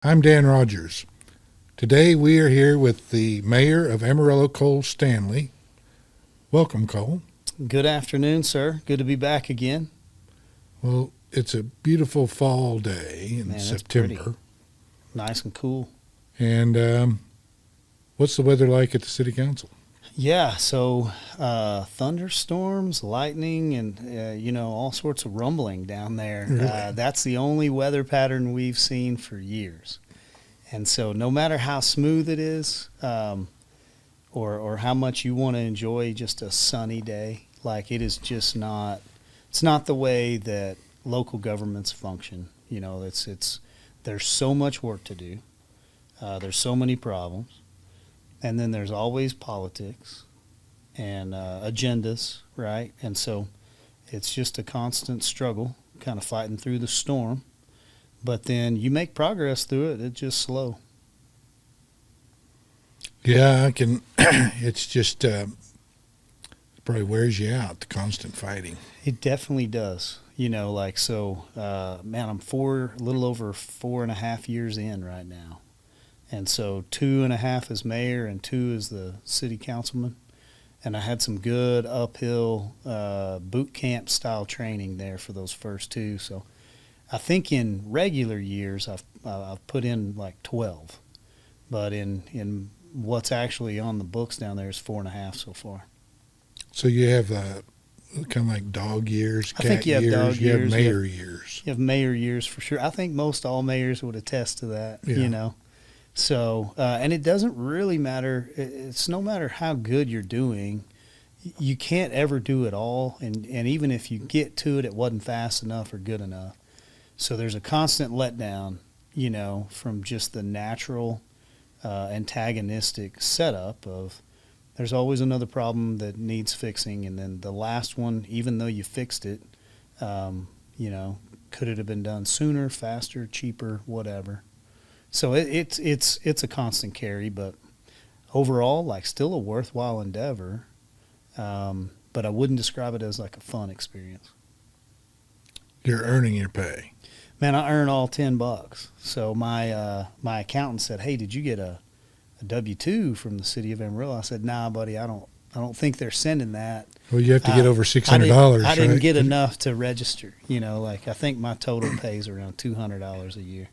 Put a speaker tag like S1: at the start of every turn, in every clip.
S1: I'm Dan Rogers. Today we are here with the mayor of Amarillo, Cole Stanley. Welcome, Cole.
S2: Good afternoon, sir. Good to be back again.
S1: Well, it's a beautiful fall day in
S2: Man, it's
S1: September.
S2: pretty. Nice and cool.
S1: And what's the weather like at the city council?
S2: Yeah, so thunderstorms, lightning, and all sorts of rumbling down there.
S1: Really?
S2: That's the only weather pattern we've seen for years. And so no matter how smooth it is, or how much you want to enjoy just a sunny day, like it is just not, it's not the way that local governments function. You know, there's so much work to do. There's so many problems. And then there's always politics and agendas, right? And so it's just a constant struggle, kind of fighting through the storm. But then you make progress through it. It's just slow.
S1: Yeah, I can. It's just probably wears you out, the constant fighting.
S2: It definitely does. Man, I'm a little over 4.5 years in right now. And so 2.5 as mayor and 2 as the city councilman. And I had some good uphill boot camp style training there for those first 2. So I think in regular years I've put in like 12. But in what's actually on the books down there is 4.5 so far.
S1: So you have kind of like dog years,
S2: I think you have
S1: years,
S2: dog
S1: you
S2: years.
S1: have mayor years.
S2: You have mayor years for sure. I think most all mayors would attest to that,
S1: Yeah.
S2: So, and it doesn't really matter. It's no matter how good you're doing, you can't ever do it all. And even if you get to it, it wasn't fast enough or good enough. So there's a constant letdown, from just the natural antagonistic setup of there's always another problem that needs fixing. And then the last one, even though you fixed it, could it have been done sooner, faster, cheaper, whatever. So it's a constant carry, but overall, like still a worthwhile endeavor. But I wouldn't describe it as like a fun experience.
S1: You're earning your pay.
S2: Man, I earn all $10. So my accountant said, "Hey, did you get a W-2 from the city of Amarillo?" I said, "Nah, buddy, I don't think they're sending that."
S1: Well, you have to get over $600.
S2: I didn't
S1: right?
S2: get enough to register. I think my total pay is around $200 a year.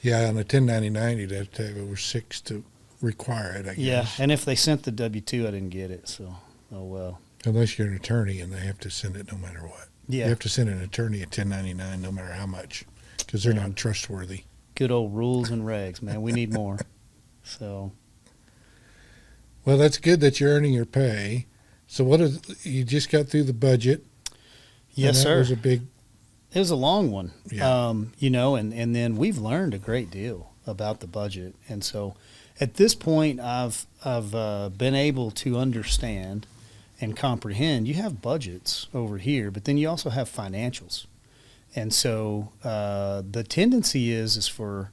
S1: Yeah, on a 1099, you'd have to have over 6 to require it, I guess.
S2: Yeah, and if they sent the W-2, I didn't get it, so oh well.
S1: Unless you're an attorney and they have to send it no matter what.
S2: Yeah.
S1: You have to send an attorney a 1099 no matter how much because they're not trustworthy.
S2: Good old rules and regs, man. We need more. So.
S1: Well, that's good that you're earning your pay. So you just got through the budget?
S2: Yes, sir.
S1: That was a big...
S2: It was a long one,
S1: Yeah.
S2: and then we've learned a great deal about the budget. And so at this point, I've been able to understand and comprehend. You have budgets over here, but then you also have financials. And so the tendency is for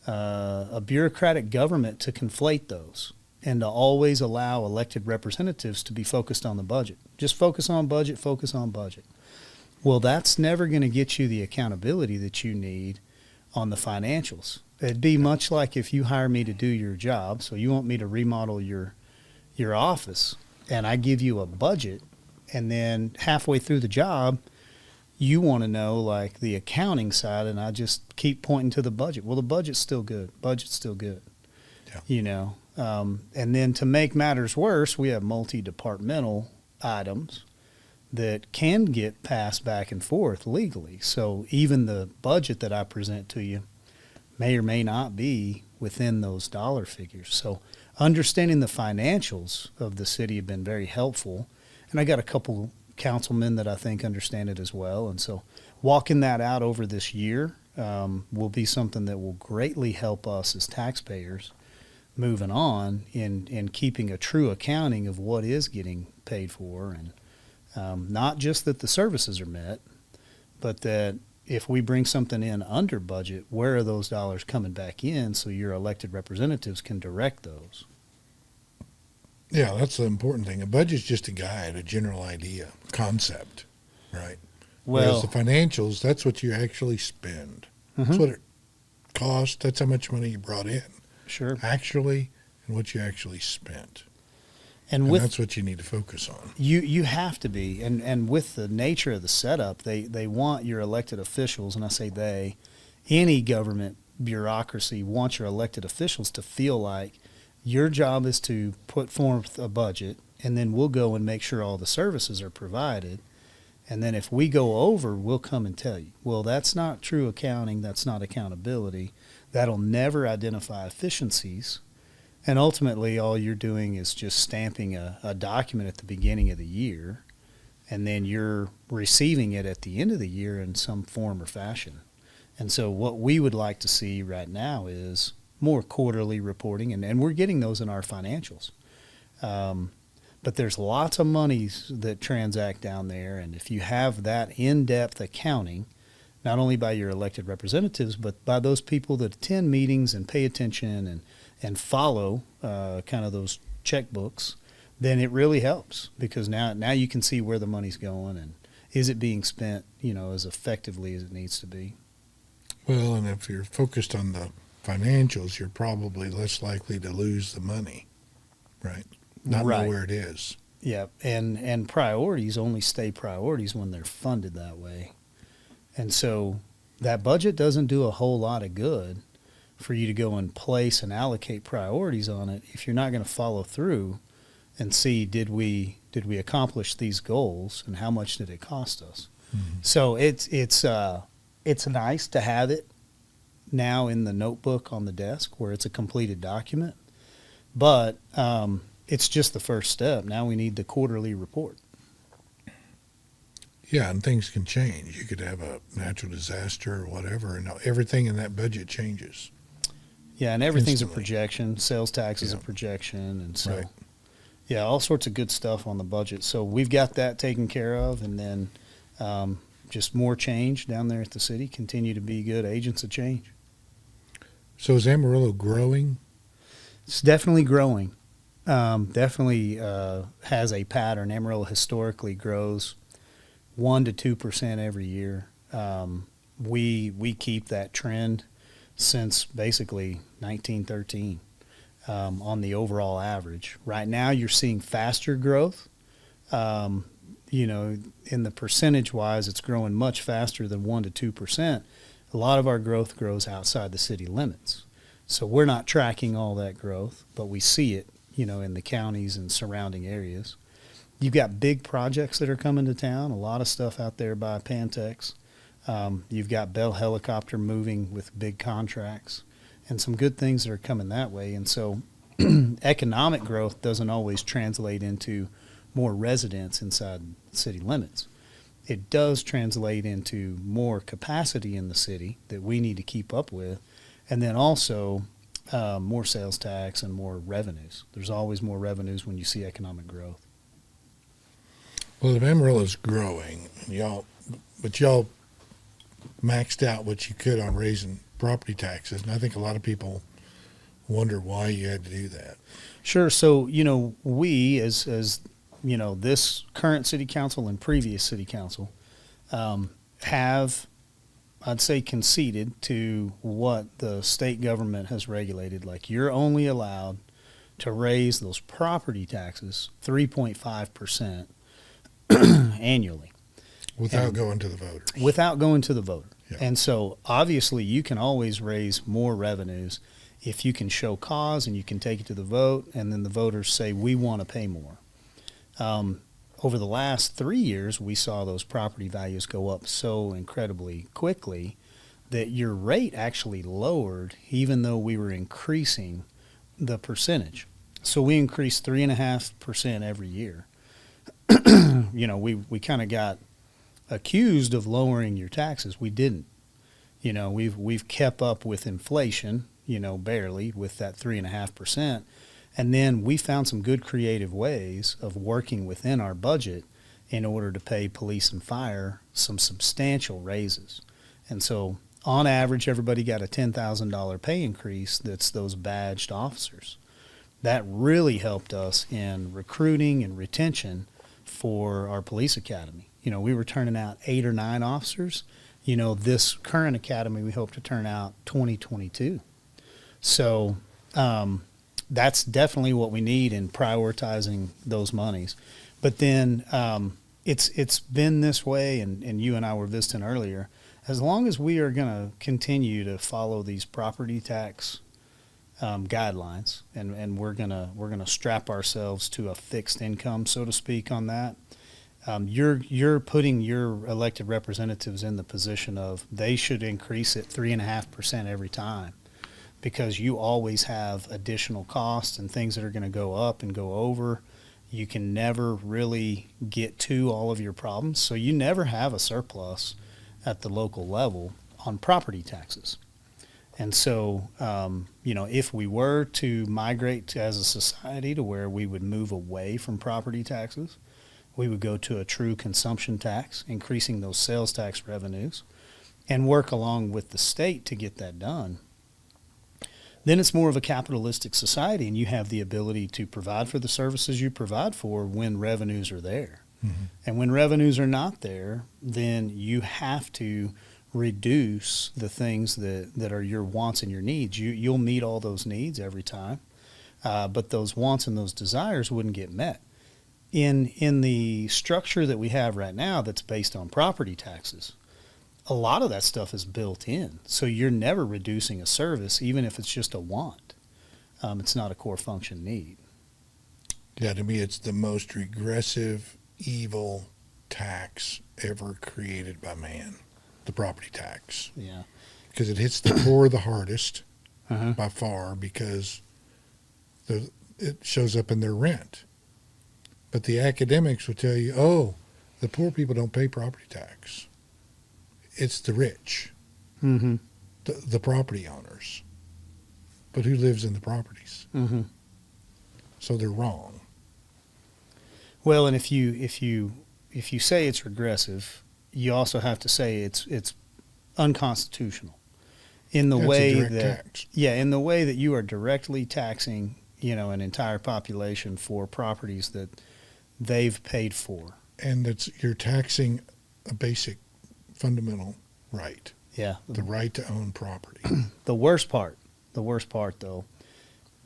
S2: a bureaucratic government to conflate those and to always allow elected representatives to be focused on the budget. Just focus on budget, focus on budget. Well, that's never going to get you the accountability that you need on the financials. It'd be much like if you hire me to do your job, so you want me to remodel your office, and I give you a budget, and then halfway through the job, you want to know like the accounting side, and I just keep pointing to the budget. Well, the budget's still good. Budget's still good.
S1: Yeah.
S2: And then to make matters worse, we have multi-departmental items that can get passed back and forth legally. So even the budget that I present to you may or may not be within those dollar figures. So understanding the financials of the city have been very helpful. And I got a couple councilmen that I think understand it as well. And so walking that out over this year will be something that will greatly help us as taxpayers moving on in keeping a true accounting of what is getting paid for, and not just that the services are met, but that if we bring something in under budget, where are those dollars coming back in so your elected representatives can direct those?
S1: Yeah, that's the important thing. A budget's just a guide, a general idea, concept, right?
S2: Well,
S1: Whereas the financials, that's what you actually spend.
S2: Mhm.
S1: That's what it cost, that's how much money you brought in,
S2: Sure.
S1: actually, and what you actually spent.
S2: And
S1: And
S2: with
S1: that's what you need to focus on.
S2: you have to be, and with the nature of the setup, they want your elected officials, and I say they, any government bureaucracy wants your elected officials to feel like your job is to put forth a budget, and then we'll go and make sure all the services are provided. And then if we go over, we'll come and tell you. Well, that's not true accounting. That's not accountability. That'll never identify efficiencies. And ultimately, all you're doing is just stamping a document at the beginning of the year, and then you're receiving it at the end of the year in some form or fashion. And so what we would like to see right now is more quarterly reporting, and we're getting those in our financials. But there's lots of monies that transact down there, and if you have that in-depth accounting, not only by your elected representatives, but by those people that attend meetings and pay attention and follow kind of those checkbooks, then it really helps, because now you can see where the money's going and is it being spent, as effectively as it needs to be.
S1: Well, and if you're focused on the financials, you're probably less likely to lose the money, right? Not
S2: Right.
S1: know where it is.
S2: Yeah, and priorities only stay priorities when they're funded that way. And so that budget doesn't do a whole lot of good for you to go and place and allocate priorities on it if you're not going to follow through and see, did we accomplish these goals, and how much did it cost us?
S1: Mm-hmm.
S2: So it's nice to have it now in the notebook on the desk where it's a completed document, but it's just the first step. Now we need the quarterly report.
S1: Yeah, and things can change. You could have a natural disaster or whatever, and everything in that budget changes.
S2: Yeah, and everything's
S1: Instantly.
S2: a projection. Sales tax is a
S1: Yeah.
S2: projection, and so
S1: Right.
S2: yeah, all sorts of good stuff on the budget. So we've got that taken care of, and then just more change down there at the city. Continue to be good agents of change.
S1: So is Amarillo growing?
S2: It's definitely growing. Definitely has a pattern. Amarillo historically grows 1% to 2% every year. We keep that trend since basically 1913 on the overall average. Right now, you're seeing faster growth. In the percentage wise, it's growing much faster than 1% to 2%. A lot of our growth grows outside the city limits. So we're not tracking all that growth, but we see it, in the counties and surrounding areas. You've got big projects that are coming to town, a lot of stuff out there by Pantex. You've got Bell Helicopter moving with big contracts and some good things that are coming that way. And so economic growth doesn't always translate into more residents inside city limits. It does translate into more capacity in the city that we need to keep up with, and then also more sales tax and more revenues. There's always more revenues when you see economic growth.
S1: Well, if Amarillo's growing, but y'all maxed out what you could on raising property taxes, and I think a lot of people wonder why you had to do that.
S2: Sure. So, we as this current city council and previous city council have, I'd say, conceded to what the state government has regulated. Like, you're only allowed to raise those property taxes 3.5% annually.
S1: Without going to the voters.
S2: Without going to the voter.
S1: Yeah.
S2: And so obviously you can always raise more revenues if you can show cause and you can take it to the vote, and then the voters say, we want to pay more. Over the last 3 years, we saw those property values go up so incredibly quickly that your rate actually lowered, even though we were increasing the percentage. So we increased 3.5% every year. We kind of got accused of lowering your taxes. We didn't. We've kept up with inflation, barely, with that 3.5%. And then we found some good creative ways of working within our budget in order to pay police and fire some substantial raises. And so on average, everybody got a $10,000 pay increase. That's those badged officers. That really helped us in recruiting and retention for our police academy. We were turning out 8 or 9 officers. This current academy, we hope to turn out 2022. So that's definitely what we need in prioritizing those monies. But then it's been this way, and you and I were visiting earlier. As long as we are going to continue to follow these property tax guidelines, and we're gonna strap ourselves to a fixed income, so to speak, on that. You're putting your elected representatives in the position of they should increase it 3.5% every time, because you always have additional costs and things that are going to go up and go over. You can never really get to all of your problems, so you never have a surplus at the local level on property taxes. And so, if we were to migrate as a society to where we would move away from property taxes, we would go to a true consumption tax, increasing those sales tax revenues, and work along with the state to get that done. Then it's more of a capitalistic society, and you have the ability to provide for the services you provide for when revenues are there. Mm-hmm. And when revenues are not there, then you have to reduce the things that are your wants and your needs. You'll meet all those needs every time, but those wants and those desires wouldn't get met. In the structure that we have right now that's based on property taxes, a lot of that stuff is built in. So you're never reducing a service, even if it's just a want. It's not a core function need.
S1: Yeah, to me, it's the most regressive, evil tax ever created by man, the property tax.
S2: Yeah.
S1: Because it hits the poor the hardest by far, because it shows up in their rent. But the academics will tell you, oh, the poor people don't pay property tax. It's the rich, the property owners. But who lives in the properties? Mm-hmm. So they're wrong.
S2: Well, and if you say it's regressive, you also have to say it's unconstitutional in the way that tax. In the way that you are directly taxing an entire population for properties that they've paid for.
S1: And you're taxing a basic fundamental right.
S2: Yeah.
S1: The right to own property.
S2: The worst part though,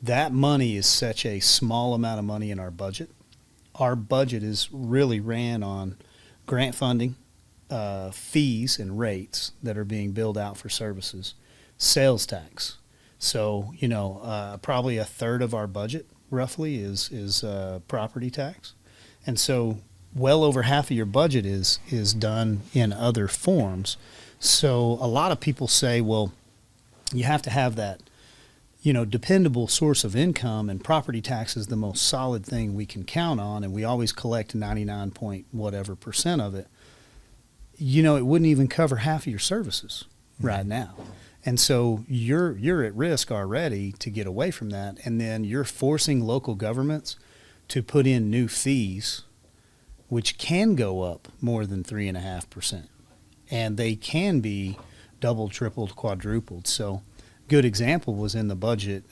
S2: that money is such a small amount of money in our budget. Our budget is really ran on grant funding, fees and rates that are being billed out for services, sales tax. So, probably a third of our budget roughly is property tax. And so well over half of your budget is done in other forms. So a lot of people say, well, you have to have that, dependable source of income, and property tax is the most solid thing we can count on, and we always collect 99 point whatever percent of it. It wouldn't even cover half of your services right now. And so you're at risk already to get away from that, and then you're forcing local governments to put in new fees, which can go up more than 3.5%, and they can be doubled, tripled, quadrupled. So, good example was in the budget.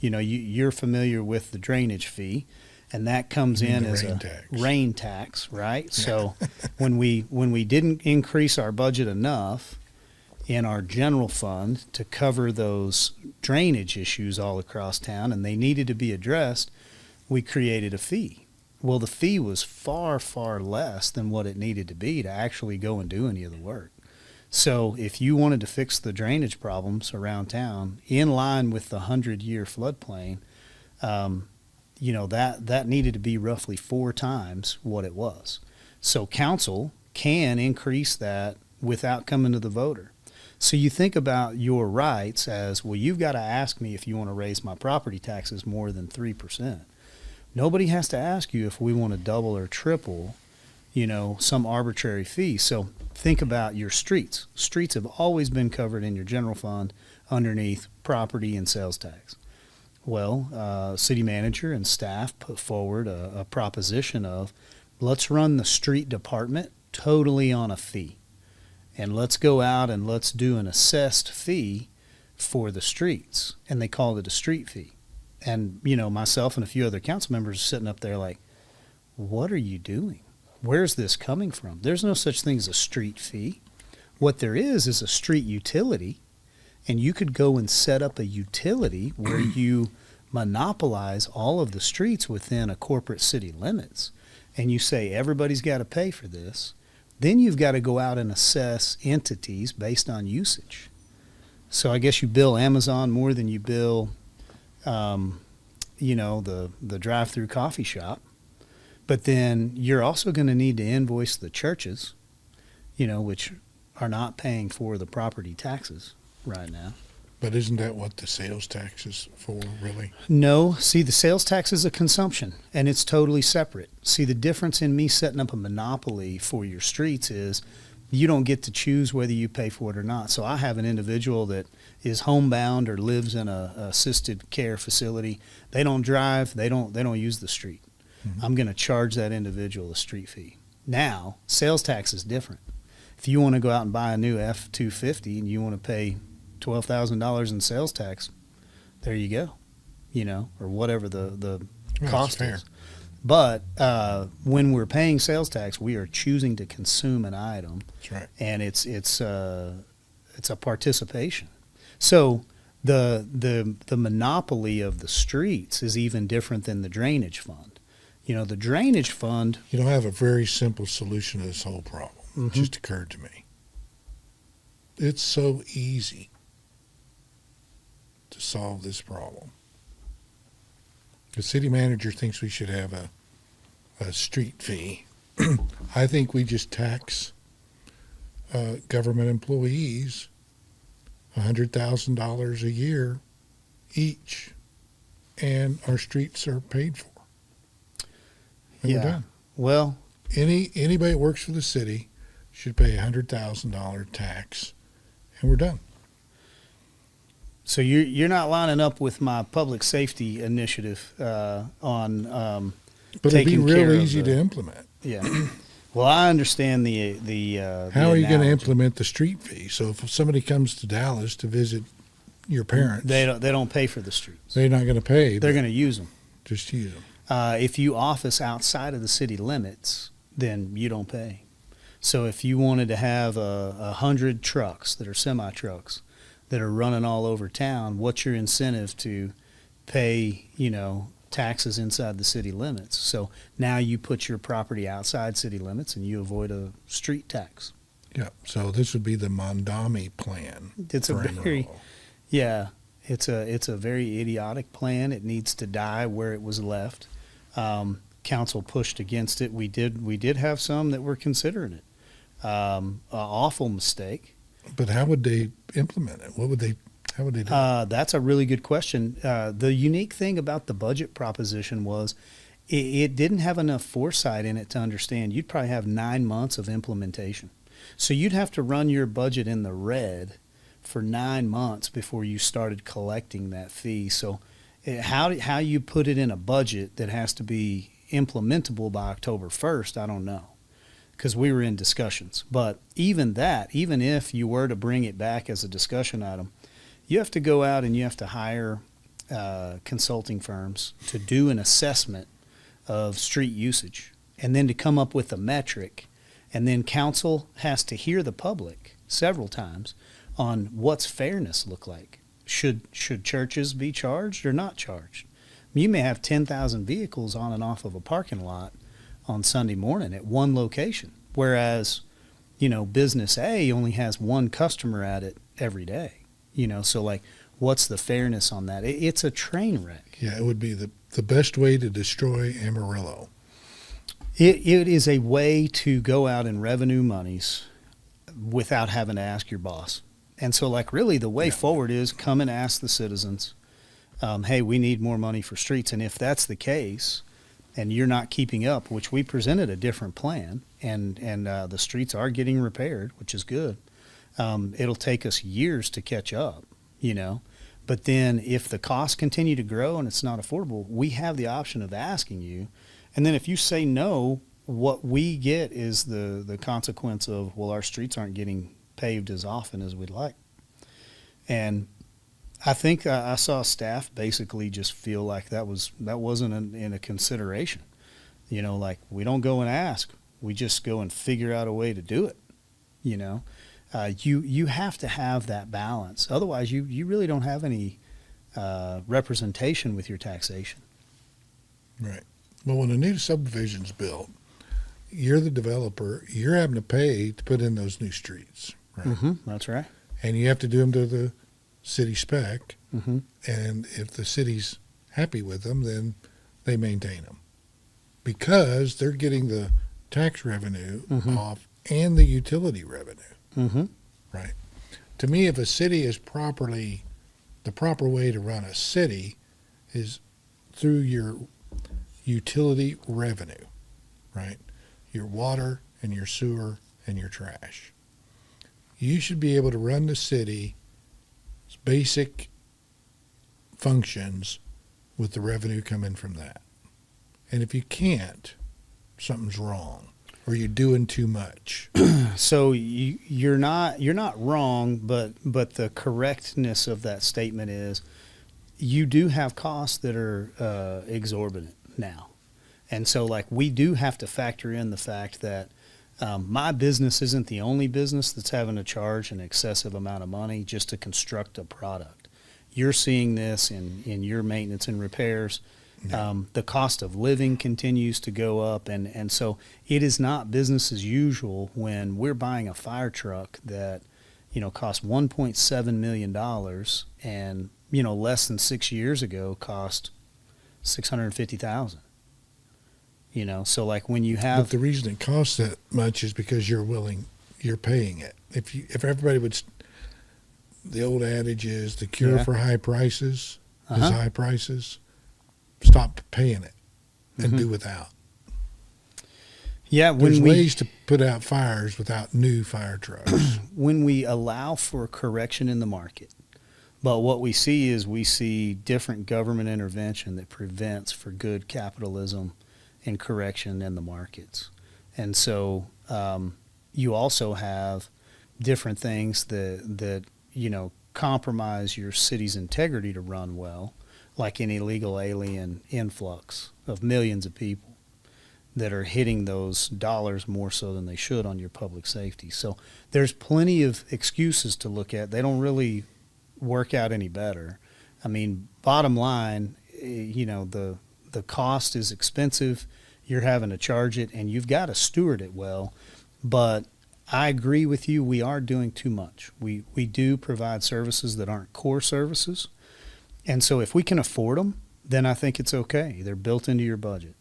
S2: You're familiar with the drainage fee, and that comes in as a rain tax, right? Yeah. So, when we didn't increase our budget enough in our general fund to cover those drainage issues all across town, and they needed to be addressed, we created a fee. Well, the fee was far, far less than what it needed to be to actually go and do any of the work. So if you wanted to fix the drainage problems around town in line with the 100-year floodplain, that needed to be roughly 4 times what it was. So council can increase that without coming to the voter. So you think about your rights as, well, you've got to ask me if you want to raise my property taxes more than 3%. Nobody has to ask you if we want to double or triple, some arbitrary fee. So think about your streets. Streets have always been covered in your general fund underneath property and sales tax. Well, city manager and staff put forward a proposition of, let's run the street department totally on a fee. And let's go out and let's do an assessed fee for the streets. And they called it a street fee. And, myself and a few other council members are sitting up there like, what are you doing? Where's this coming from? There's no such thing as a street fee. What there is a street utility, and you could go and set up a utility where you monopolize all of the streets within a corporate city limits, and you say everybody's got to pay for this. Then you've got to go out and assess entities based on usage. So I guess you bill Amazon more than you bill, the drive-through coffee shop. But then you're also going to need to invoice the churches, which are not paying for the property taxes right now.
S1: But isn't that what the sales tax is for, really?
S2: No. See, the sales tax is a consumption, and it's totally separate. See, the difference in me setting up a monopoly for your streets is you don't get to choose whether you pay for it or not. So I have an individual that is homebound or lives in a assisted care facility. They don't drive. They don't use the street. Mm-hmm. I'm going to charge that individual a street fee. Now, sales tax is different. If you want to go out and buy a new F-250 and you want to pay $12,000 in sales tax, there you go, or whatever the cost is. But when we're paying sales tax, we are choosing to consume an item.
S1: That's right. And
S2: it's a participation. So the monopoly of the streets is even different than the drainage fund. The drainage fund.
S1: I have a very simple solution to this whole problem.
S2: Mm-hmm.
S1: It just occurred to me. It's so easy to solve this problem. The city manager thinks we should have a street fee. I think we just tax government employees $100,000 a year each, and our streets are paid for. And we're done.
S2: Well,
S1: anybody that works for the city should pay $100,000 tax, and we're done.
S2: So you're not lining up with my public safety initiative on
S1: but it'd be
S2: taking
S1: real
S2: care
S1: easy
S2: of
S1: to implement.
S2: Yeah. Well, I understand the
S1: How are you going to
S2: analogy.
S1: implement the street fee? So if somebody comes to Dallas to visit your parents,
S2: They don't pay for the streets.
S1: they're not going to pay.
S2: They're going to use them.
S1: Just use them.
S2: If you office outside of the city limits, then you don't pay. So if you wanted to have 100 trucks that are semi-trucks that are running all over town, what's your incentive to pay, taxes inside the city limits? So now you put your property outside city limits and you avoid a street tax.
S1: Yeah. So this would be the Mondami plan.
S2: It's a
S1: for
S2: very,
S1: Amarillo.
S2: yeah, it's a very idiotic plan. It needs to die where it was left. Council pushed against it. We did have some that were considering it. An awful mistake.
S1: But how would they implement it? How would they do it?
S2: That's a really good question. The unique thing about the budget proposition was it didn't have enough foresight in it to understand you'd probably have 9 months of implementation. So you'd have to run your budget in the red for 9 months before you started collecting that fee. So how you put it in a budget that has to be implementable by October 1st, I don't know, because we were in discussions. But even if you were to bring it back as a discussion item, you have to go out and you have to hire consulting firms to do an assessment of street usage and then to come up with a metric. And then council has to hear the public several times on what's fairness look like. Should churches be charged or not charged? You may have 10,000 vehicles on and off of a parking lot on Sunday morning at one location, whereas, business A only has one customer at it every day. So like, what's the fairness on that? It's a train wreck.
S1: Yeah, it would be the best way to destroy Amarillo.
S2: It is a way to go out and revenue monies without having to ask your boss. And so, like, really the way forward is come and ask the citizens, hey, we need more money for streets. And if that's the case and you're not keeping up, which we presented a different plan, and the streets are getting repaired, which is good, it'll take us years to catch up, But then if the costs continue to grow and it's not affordable, we have the option of asking you. And then if you say no, what we get is the consequence of, well, our streets aren't getting paved as often as we'd like. And I think I saw staff basically just feel like that wasn't in a consideration. Like, we don't go and ask. We just go and figure out a way to do it, You have to have that balance. Otherwise, you really don't have any representation with your taxation.
S1: Right. Well, when a new subdivision's built, you're the developer. You're having to pay to put in those new streets, right?
S2: Mm-hmm, that's right.
S1: And you have to do them to the city spec.
S2: Mm-hmm.
S1: And if the city's happy with them, then they maintain them because they're getting the tax revenue
S2: Mm-hmm.
S1: off and the utility revenue.
S2: Mm-hmm.
S1: Right. To me, if a city is properly, the proper way to run a city is through your utility revenue, right? Your water and your sewer and your trash. You should be able to run the city's basic functions with the revenue coming from that. And if you can't, something's wrong or you're doing too much.
S2: So you're not wrong, but the correctness of that statement is you do have costs that are exorbitant now, and so like we do have to factor in the fact that my business isn't the only business that's having to charge an excessive amount of money just to construct a product. You're seeing this in your maintenance and repairs. The cost of living continues to go up, and so it is not business as usual when we're buying a fire truck that cost $1.7 million and less than 6 years ago cost $650,000. So like when you have
S1: But the reason it costs that much is because you're paying it. If everybody would, the old adage is the cure
S2: Yeah.
S1: for high prices
S2: Uh-huh.
S1: is high prices. Stop paying it and
S2: Mhm.
S1: do without.
S2: yeah
S1: There's
S2: when we
S1: ways to put out fires without new fire trucks.
S2: when we allow for correction in the market. But what we see different government intervention that prevents for good capitalism and correction in the markets. And so you also have different things that compromise your city's integrity to run well, like an illegal alien influx of millions of people that are hitting those dollars more so than they should on your public safety. So there's plenty of excuses to look at. They don't really work out any better. I mean, bottom line, the cost is expensive. You're having to charge it, and you've got to steward it well. But I agree with you. We are doing too much. We do provide services that aren't core services. And so if we can afford them, then I think it's okay. They're built into your budget.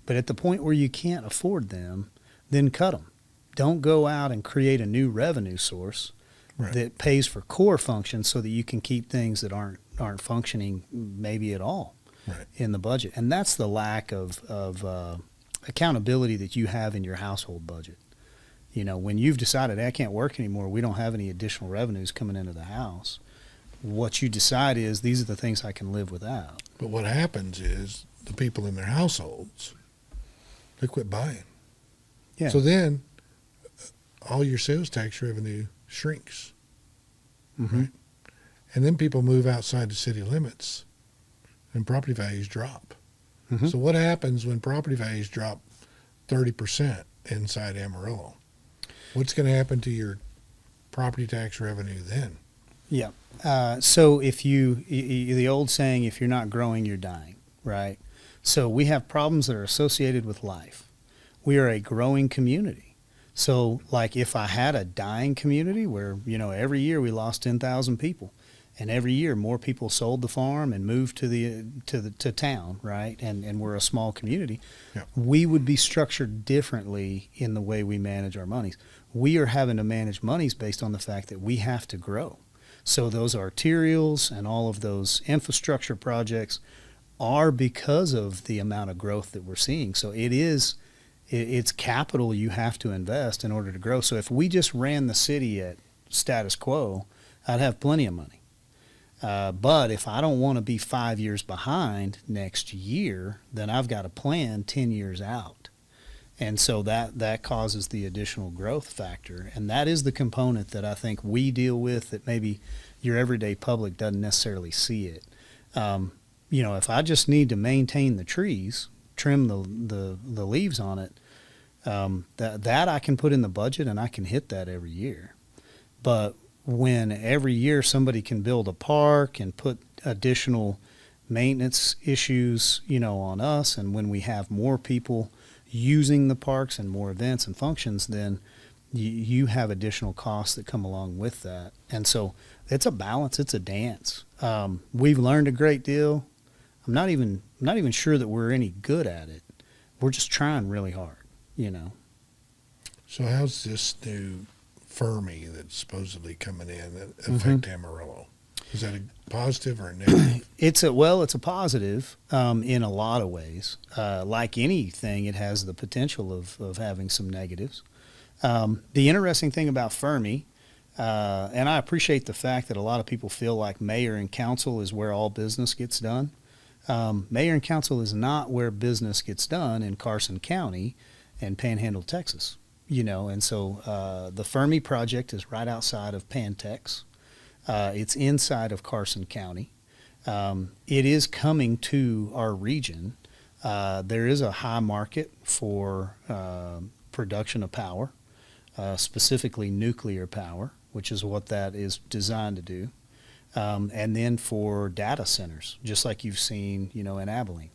S2: But at the point where you can't afford them, then cut them. Don't go out and create a new revenue source
S1: Right.
S2: that pays for core functions so that you can keep things that aren't functioning maybe at all
S1: Right.
S2: in the budget. And that's the lack of accountability that you have in your household budget. When you've decided, I can't work anymore, we don't have any additional revenues coming into the house, what you decide is these are the things I can live without.
S1: But what happens is the people in their households, they quit buying.
S2: Yeah.
S1: So then all your sales tax revenue shrinks.
S2: Mm-hmm.
S1: Right. And then people move outside the city limits and property values drop.
S2: Mm-hmm.
S1: So what happens when property values drop 30% inside Amarillo? What's going to happen to your property tax revenue then?
S2: Yeah. So if the old saying, if you're not growing, you're dying, right? So we have problems that are associated with life. We are a growing community. So like if I had a dying community where, every year we lost 10,000 people and every year more people sold the farm and moved to town, right? And we're a small community.
S1: Yeah.
S2: We would be structured differently in the way we manage our monies. We are having to manage monies based on the fact that we have to grow. So those arterials and all of those infrastructure projects are because of the amount of growth that we're seeing. So it's capital you have to invest in order to grow. So if we just ran the city at status quo, I'd have plenty of money. But if I don't want to be 5 years behind next year, then I've got to plan 10 years out. And so that causes the additional growth factor. And that is the component that I think we deal with that maybe your everyday public doesn't necessarily see it. If I just need to maintain the trees, trim the leaves on it, that I can put in the budget and I can hit that every year. But when every year somebody can build a park and put additional maintenance issues, on us, and when we have more people using the parks and more events and functions, then you have additional costs that come along with that. And so it's a balance, it's a dance. We've learned a great deal. I'm not even sure that we're any good at it. We're just trying really hard,
S1: So how's this new Fermi that's supposedly coming in that affect Amarillo? Is that a positive or a negative?
S2: It's a positive in a lot of ways. Like anything, it has the potential of having some negatives. The interesting thing about Fermi, and I appreciate the fact that a lot of people feel like mayor and council is where all business gets done. Mayor and council is not where business gets done in Carson County and Panhandle, Texas. And so the Fermi project is right outside of Pantex. It's inside of Carson County. It is coming to our region. There is a high market for production of power, specifically nuclear power, which is what that is designed to do. And then for data centers, just like you've seen, in Abilene.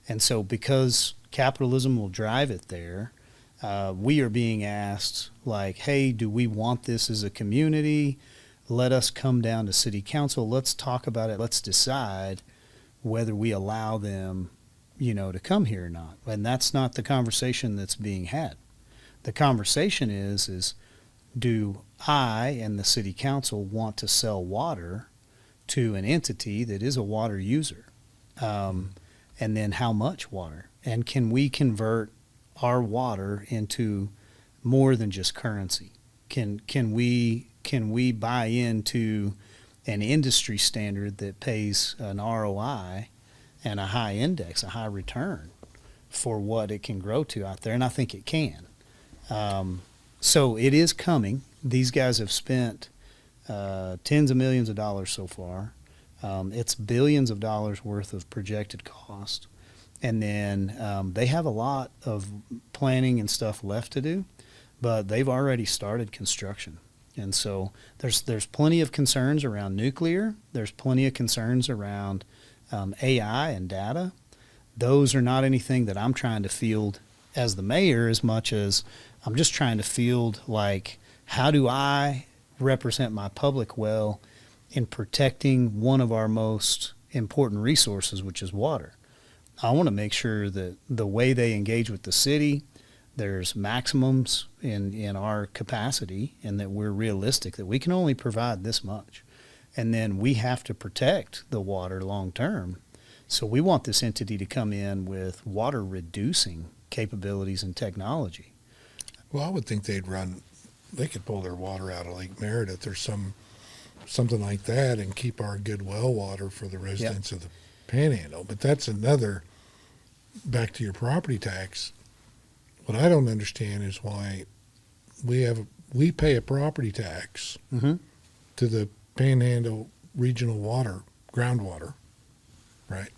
S2: And so because capitalism will drive it there, we are being asked, like, hey, do we want this as a community? Let us come down to city council. Let's talk about it. Let's decide whether we allow them, to come here or not. And that's not the conversation that's being had. The conversation is do I and the city council want to sell water to an entity that is a water user? And then how much water? And can we convert our water into more than just currency? Can we buy into an industry standard that pays an ROI and a high index, a high return for what it can grow to out there? And I think it can. So it is coming. These guys have spent tens of millions of dollars so far. It's billions of dollars worth of projected cost. And then they have a lot of planning and stuff left to do, but they've already started construction. And so there's plenty of concerns around nuclear. There's plenty of concerns around AI and data. Those are not anything that I'm trying to field as the mayor as much as I'm just trying to field, like, how do I represent my public well in protecting one of our most important resources, which is water. I want to make sure that the way they engage with the city, there's maximums in our capacity, and that we're realistic, that we can only provide this much. And then we have to protect the water long term. So we want this entity to come in with water reducing capabilities and technology.
S1: Well, I would think they could pull their water out of Lake Meredith or something like that and keep our good well water for the residents of the Panhandle. But that's another, back to your property tax. What I don't understand is why we pay a property tax to the Panhandle regional water, groundwater, right?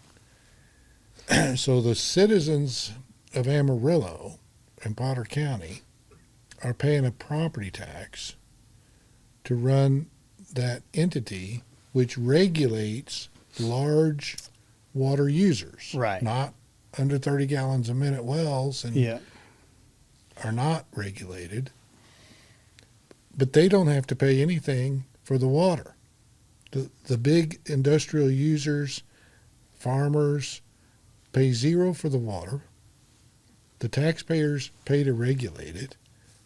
S1: So the citizens of Amarillo and Potter County are paying a property tax to run that entity which regulates large water users.
S2: Right.
S1: Not under 30 gallons a minute wells and are not regulated. But they don't have to pay anything for the water. The big industrial users, farmers, pay zero for the water. The taxpayers pay to regulate it,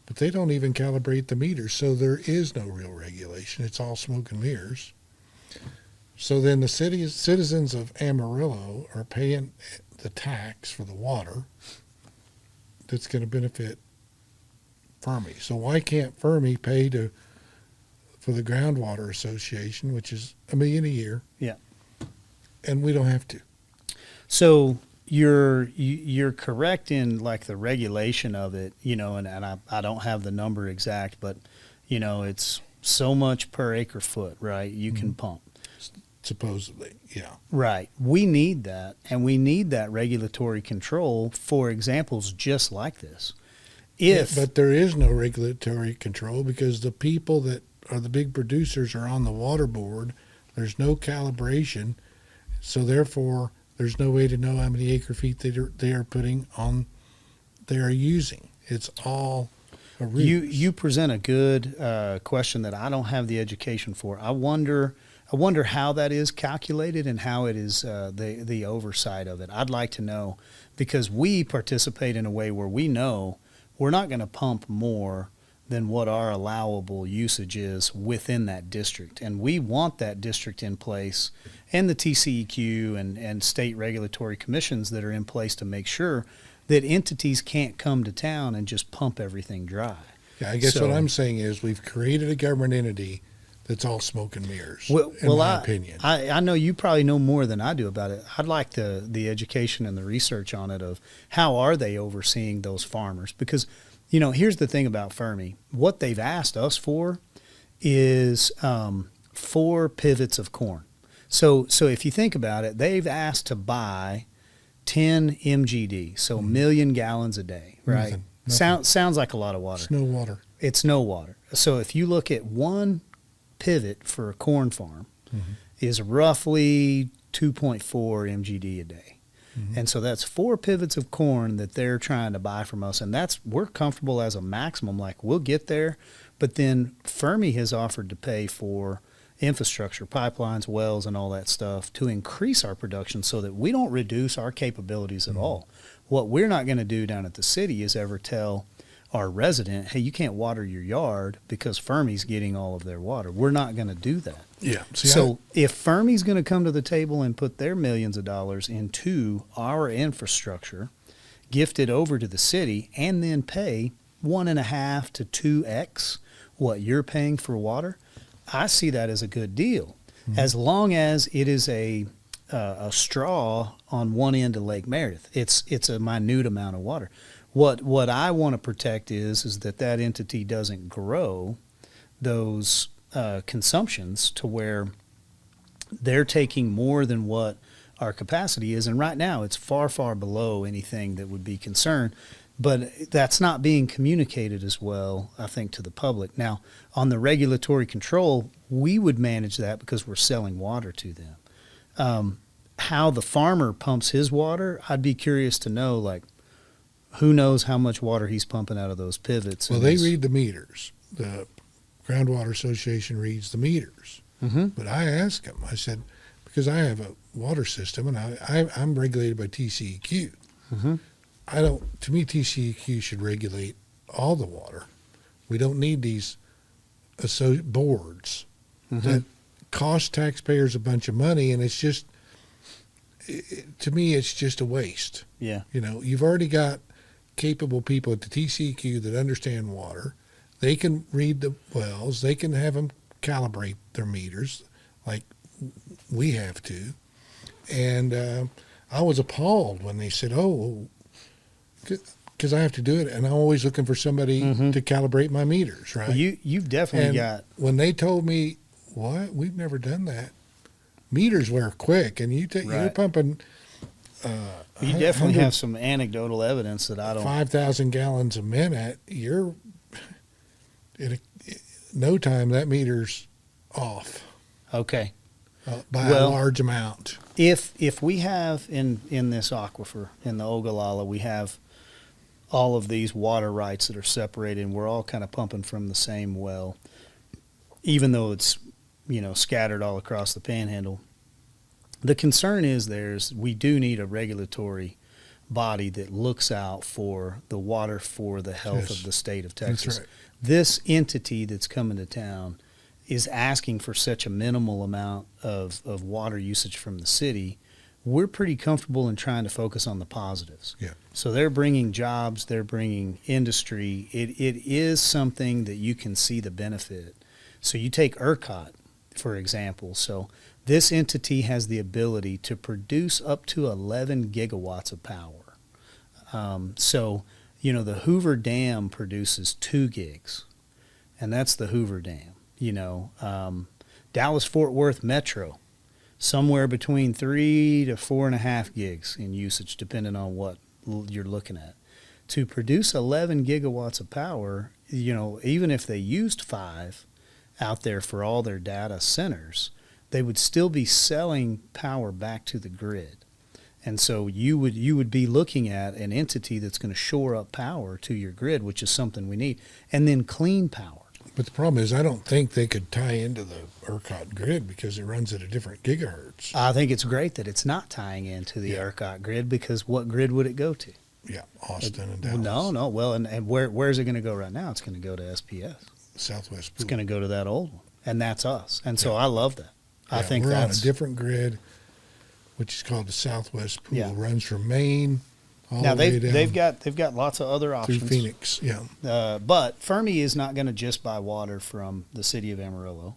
S1: but they don't even calibrate the meters, so there is no real regulation. It's all smoke and mirrors. So then the citizens of Amarillo are paying the tax for the water that's going to benefit Fermi. So why can't Fermi pay for the Groundwater Association, which is $1 million a year?
S2: Yeah.
S1: And we don't have to.
S2: So you're correct in, like, the regulation of it, and I don't have the number exact, but it's so much per acre foot, right? You can pump.
S1: Supposedly, yeah.
S2: Right. We need that, and we need that regulatory control for examples just like this.
S1: But there is no regulatory control because the people that or the big producers are on the water board. There's no calibration, so therefore there's no way to know how many acre feet they are putting on. They are using. It's all a ruse.
S2: You present a good question that I don't have the education for. I wonder how that is calculated and how it is the oversight of it. I'd like to know, because we participate in a way where we know we're not going to pump more than what our allowable usage is within that district. And we want that district in place, and the TCEQ and state regulatory commissions that are in place to make sure that entities can't come to town and just pump everything dry.
S1: Yeah, I guess what I'm saying is we've created a government entity that's all smoke and mirrors, in my opinion.
S2: I know you probably know more than I do about it. I'd like the education and the research on it of how are they overseeing those farmers. Because, here's the thing about Fermi. What they've asked us for is 4 pivots of corn. So if you think about it, they've asked to buy 10 MGD, so million gallons a day, right?
S1: Nothing.
S2: Sounds like a lot of water.
S1: It's no water.
S2: It's no water. So if you look at one pivot for a corn farm is roughly 2.4 MGD a day. And so that's 4 pivots of corn that they're trying to buy from us. And we're comfortable as a maximum, like we'll get there. But then Fermi has offered to pay for infrastructure, pipelines, wells, and all that stuff to increase our production so that we don't reduce our capabilities at all. What we're not going to do down at the city is ever tell our resident, hey, you can't water your yard because Fermi's getting all of their water. We're not going to do that.
S1: Yeah.
S2: So if Fermi's going to come to the table and put their millions of dollars into our infrastructure, gift it over to the city, and then pay 1.5 to 2x what you're paying for water, I see that as a good deal, as long as it is a straw on one end of Lake Meredith. It's a minute amount of water. What I want to protect is that entity doesn't grow those consumptions to where they're taking more than what our capacity is. And right now it's far, far below anything that would be concerned. But that's not being communicated as well, I think, to the public. Now, on the regulatory control, we would manage that because we're selling water to them. How the farmer pumps his water, I'd be curious to know, like, who knows how much water he's pumping out of those pivots.
S1: Well, they read the meters. The Groundwater Association reads the meters. But I asked them, I said, because I have a water system and I'm regulated by TCEQ. To me, TCEQ should regulate all the water. We don't need these boards that cost taxpayers a bunch of money, and it's just, to me, it's just a waste.
S2: Yeah.
S1: You've already got capable people at the TCEQ that understand water. They can read the wells. They can have them calibrate their meters like we have to. And I was appalled when they said, because I have to do it, and I'm always looking for somebody to calibrate my meters, right?
S2: Well, you've definitely got.
S1: When they told me, what? We've never done that. Meters wear quick, and you're pumping.
S2: You definitely have some anecdotal evidence that I don't.
S1: 5,000 gallons a minute. You're in no time that meter's off.
S2: Okay.
S1: By a large amount.
S2: If we have in this aquifer in the Ogallala, we have all of these water rights that are separated, and we're all kind of pumping from the same well, even though it's scattered all across the panhandle. The concern is we do need a regulatory body that looks out for the water for the health of the state of Texas.
S1: That's right.
S2: This entity that's coming to town is asking for such a minimal amount of water usage from the city. We're pretty comfortable in trying to focus on the positives.
S1: Yeah.
S2: So they're bringing jobs, they're bringing industry. It is something that you can see the benefit. So you take ERCOT, for example. So this entity has the ability to produce up to 11 gigawatts of power. The Hoover Dam produces 2 gigs, and that's the Hoover Dam. Dallas-Fort Worth Metro, somewhere between 3 to 4.5 gigs in usage, depending on what you're looking at. To produce 11 gigawatts of power, even if they used 5 out there for all their data centers, they would still be selling power back to the grid. And so you would be looking at an entity that's going to shore up power to your grid, which is something we need, and then clean power.
S1: But the problem is, I don't think they could tie into the ERCOT grid because it runs at a different gigahertz.
S2: I think it's great that it's not tying into the ERCOT grid, because what grid would it go to?
S1: Yeah, Austin and Dallas.
S2: No. Well, and where's it going to go right now? It's going to go to SPS.
S1: Southwest
S2: It's
S1: Pool.
S2: going to go to that old one, and that's us. And so I love that. I think
S1: we're
S2: that's
S1: on a different grid, which is called the Southwest Pool.
S2: Yeah.
S1: Runs from Maine all
S2: now
S1: the way down
S2: they've got lots of other
S1: through
S2: options.
S1: Phoenix. Yeah,
S2: But Fermi is not going to just buy water from the city of Amarillo,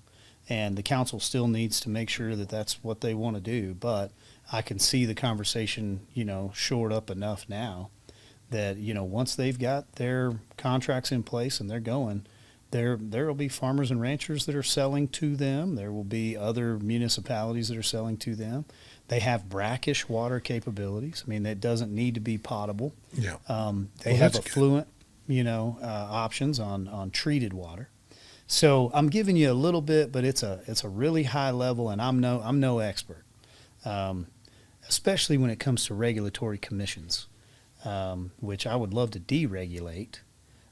S2: and the council still needs to make sure that that's what they want to do. But I can see the conversation, shored up enough now that, once they've got their contracts in place and they're going, there will be farmers and ranchers that are selling to them. There will be other municipalities that are selling to them. They have brackish water capabilities. I mean, it doesn't need to be potable.
S1: yeah.
S2: They have affluent, options on treated water. So I'm giving you a little bit, but it's a really high level, and I'm no expert, especially when it comes to regulatory commissions, which I would love to deregulate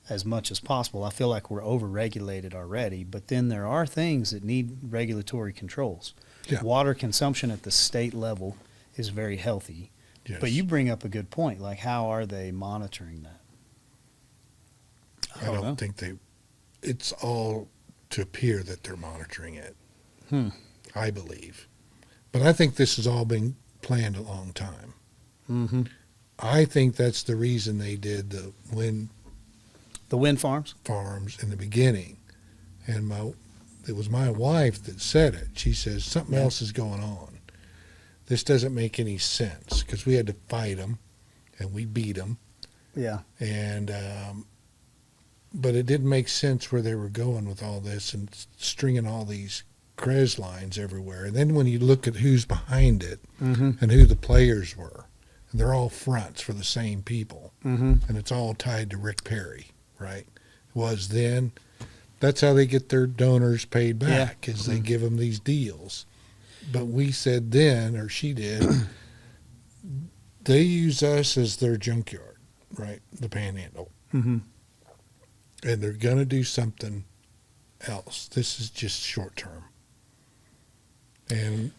S2: as much as possible. I feel like we're over-regulated already, but then there are things that need regulatory controls.
S1: Yeah.
S2: Water consumption at the state level is very healthy,
S1: Yes.
S2: but you bring up a good point. Like, how are they monitoring that?
S1: I don't think it's all to appear that they're monitoring it. I believe. But I think this has all been planned a long time.
S2: Mm-hmm.
S1: I think that's the reason they did the wind
S2: The wind farms?
S1: farms in the beginning. And it was my wife that said it. She says, something else is going on. This doesn't make any sense, because we had to fight them, and we beat them.
S2: Yeah.
S1: And but it didn't make sense where they were going with all this and stringing all these CREZ lines everywhere. And then when you look at who's behind it
S2: Mm-hmm.
S1: and who the players were, and they're all fronts for the same people,
S2: Mm-hmm.
S1: and it's all tied to Rick Perry, right? Was then. That's how they get their donors paid back, is they give them these deals. But we said then, or she did, they use us as their junkyard, right? The Panhandle.
S2: Mm-hmm.
S1: And they're going to do something else. This is just short term. And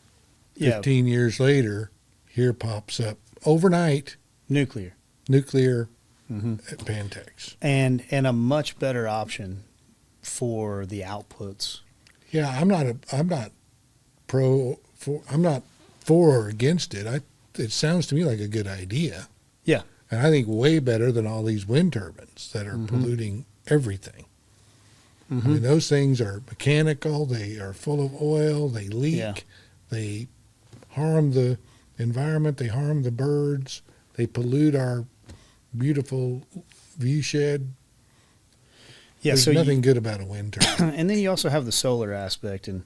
S1: 15 years later, here pops up overnight
S2: Nuclear.
S1: Mm-hmm. At Pantex.
S2: And a much better option for the outputs.
S1: Yeah, I'm not for or against it. It sounds to me like a good idea.
S2: Yeah.
S1: And I think way better than all these wind turbines that are polluting everything.
S2: Mm-hmm.
S1: I mean, those things are mechanical. They are full of oil. They leak.
S2: Yeah.
S1: They harm the environment. They harm the birds. They pollute our beautiful view shed.
S2: Yeah.
S1: There's
S2: So
S1: nothing good about a wind turbine.
S2: and then you also have the solar aspect, and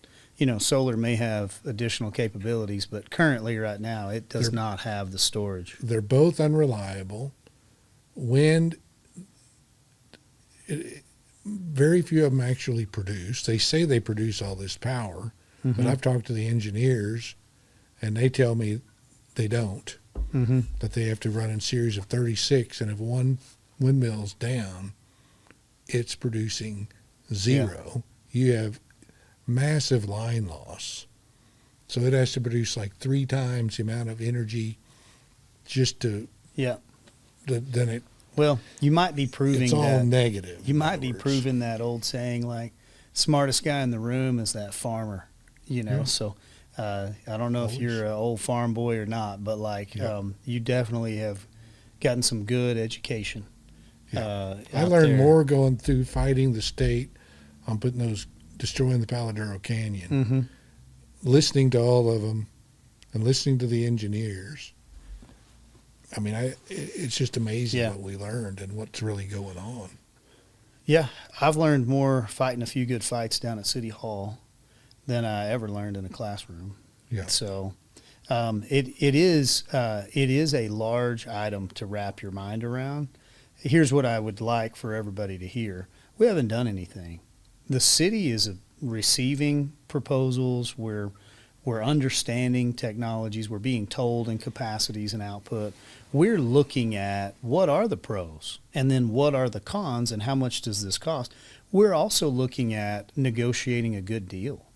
S2: solar may have additional capabilities, but currently, right now, it does not have the storage.
S1: They're both unreliable. Wind, very few of them actually produce. They say they produce all this power, but I've talked to the engineers, and they tell me they don't.
S2: Mm-hmm.
S1: That they have to run in series of 36, and if one windmill's down, it's producing zero. You have massive line loss. So it has to produce like 3 times the amount of energy just to,
S2: Yeah.
S1: then
S2: Well, you might be proving
S1: it's all
S2: that.
S1: negative.
S2: You
S1: in
S2: might
S1: other
S2: be
S1: words.
S2: proving that old saying, like, smartest guy in the room is that farmer,
S1: Yeah.
S2: So I don't know if you're an old farm boy or not, but you definitely have gotten some good education.
S1: I
S2: out
S1: learned
S2: there.
S1: more going through fighting the state on destroying the Paladero Canyon,
S2: Mm-hmm.
S1: listening to all of them and listening to the engineers. I mean, it's just amazing what we learned and what's really going on.
S2: Yeah, I've learned more fighting a few good fights down at City Hall than I ever learned in a classroom.
S1: Yeah.
S2: So it is a large item to wrap your mind around. Here's what I would like for everybody to hear. We haven't done anything. The city is receiving proposals. We're understanding technologies. We're being told in capacities and output. We're looking at what are the pros and then what are the cons and how much does this cost. We're also looking at negotiating a good deal.